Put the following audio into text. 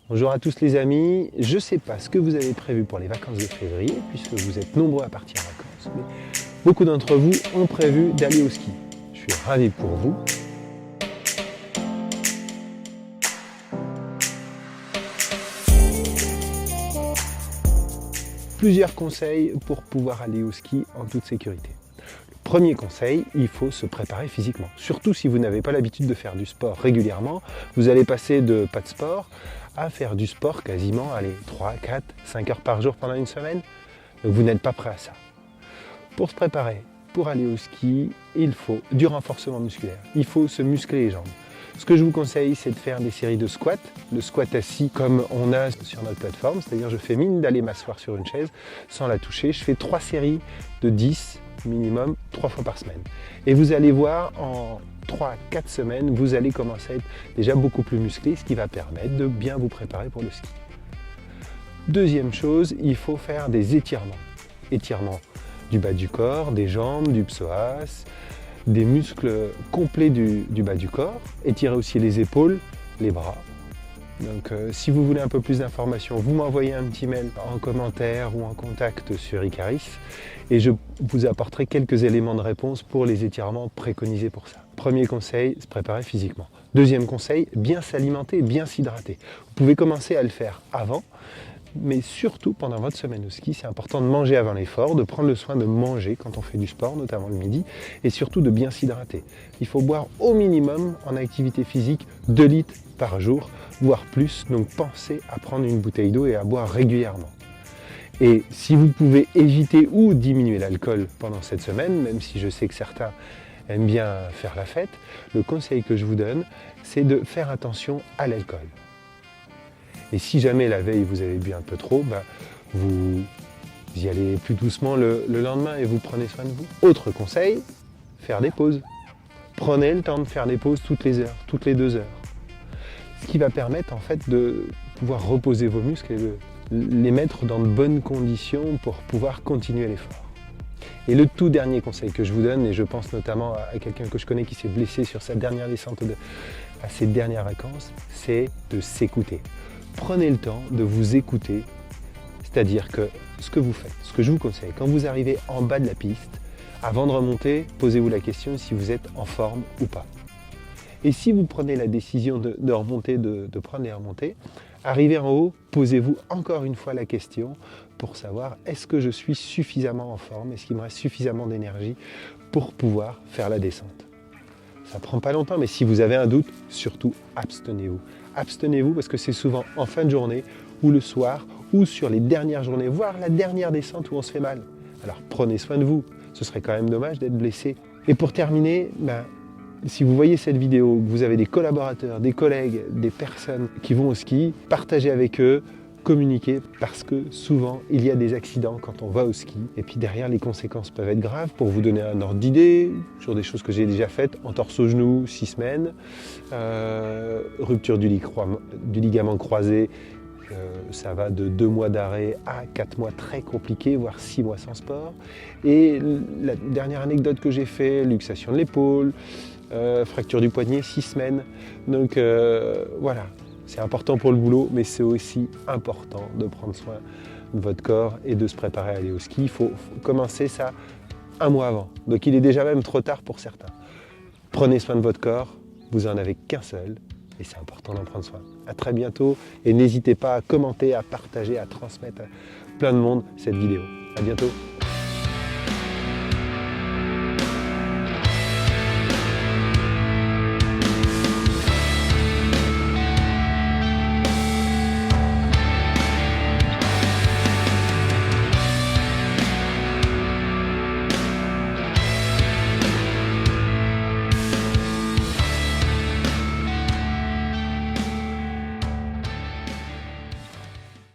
Bonjour à tous les amis, je ne sais pas ce que vous avez prévu pour les vacances de février, puisque vous êtes nombreux à partir en vacances, mais beaucoup d'entre vous ont prévu d'aller au ski. Je suis ravi pour vous. Plusieurs conseils pour pouvoir aller au ski en toute sécurité. Le premier conseil, il faut se préparer physiquement. Surtout si vous n'avez pas l'habitude de faire du sport régulièrement, vous allez passer de pas de sport à faire du sport quasiment, 3, 4, 5 heures par jour pendant une semaine. Donc vous n'êtes pas prêt à ça. Pour se préparer, pour aller au ski, il faut du renforcement musculaire. Il faut se muscler les jambes. Ce que je vous conseille, c'est de faire des séries de squats. Le squat assis comme on a sur notre plateforme, c'est-à-dire je fais mine d'aller m'asseoir sur une chaise sans la toucher. Je fais 3 séries de 10 minimum 3 fois par semaine. Et vous allez voir, en 3-4 semaines, vous allez commencer à être déjà beaucoup plus musclé, ce qui va permettre de bien vous préparer pour le ski. Deuxième chose, il faut faire des étirements. Étirements du bas du corps, des jambes, du psoas, des muscles complets du bas du corps. Étirez aussi les épaules, les bras. Donc si vous voulez un peu plus d'informations, vous m'envoyez un petit mail en commentaire ou en contact sur Icaris et je vous apporterai quelques éléments de réponse pour les étirements préconisés pour ça. Premier conseil, se préparer physiquement. Deuxième conseil, bien s'alimenter, bien s'hydrater. Vous pouvez commencer à le faire avant, mais surtout pendant votre semaine au ski, c'est important de manger avant l'effort, de prendre le soin de manger quand on fait du sport, notamment le midi, et surtout de bien s'hydrater. Il faut boire au minimum en activité physique 2 litres par jour, voire plus, donc pensez à prendre une bouteille d'eau et à boire régulièrement. Et si vous pouvez éviter ou diminuer l'alcool pendant cette semaine, même si je sais que certains aiment bien faire la fête, le conseil que je vous donne, c'est de faire attention à l'alcool. Et si jamais la veille vous avez bu un peu trop, vous y allez plus doucement le lendemain et vous prenez soin de vous. Autre conseil, faire des pauses. Prenez le temps de faire des pauses toutes les heures, toutes les 2 heures. Ce qui va permettre en fait de pouvoir reposer vos muscles et de les mettre dans de bonnes conditions pour pouvoir continuer l'effort. Et le tout dernier conseil que je vous donne, et je pense notamment à quelqu'un que je connais qui s'est blessé sur sa dernière descente à ses dernières vacances, c'est de s'écouter. Prenez le temps de vous écouter, c'est-à-dire que ce que vous faites, ce que je vous conseille, quand vous arrivez en bas de la piste, avant de remonter, posez-vous la question si vous êtes en forme ou pas. Et si vous prenez la décision de remonter, de prendre les remontées, arrivez en haut, posez-vous encore une fois la question pour savoir est-ce que je suis suffisamment en forme, est-ce qu'il me reste suffisamment d'énergie pour pouvoir faire la descente. Ça ne prend pas longtemps, mais si vous avez un doute, surtout abstenez-vous. Abstenez-vous parce que c'est souvent en fin de journée ou le soir ou sur les dernières journées, voire la dernière descente où on se fait mal. Alors prenez soin de vous, ce serait quand même dommage d'être blessé. Et pour terminer, si vous voyez cette vidéo, que vous avez des collaborateurs, des collègues, des personnes qui vont au ski, partagez avec eux, communiquez, parce que souvent il y a des accidents quand on va au ski. Et puis derrière, les conséquences peuvent être graves. Pour vous donner un ordre d'idée, sur des choses que j'ai déjà faites, entorse au genou, 6 semaines, rupture du ligament croisé, ça va de 2 mois d'arrêt à 4 mois très compliqués, voire 6 mois sans sport. Et la dernière anecdote que j'ai fait, luxation de l'épaule, fracture du poignet, 6 semaines. Donc voilà, c'est important pour le boulot, mais c'est aussi important de prendre soin de votre corps et de se préparer à aller au ski. Il faut commencer ça 1 mois avant. Donc il est déjà même trop tard pour certains. Prenez soin de votre corps, vous en avez qu'un seul. Et c'est important d'en prendre soin. À très bientôt et n'hésitez pas à commenter, à partager, à transmettre à plein de monde cette vidéo. À bientôt.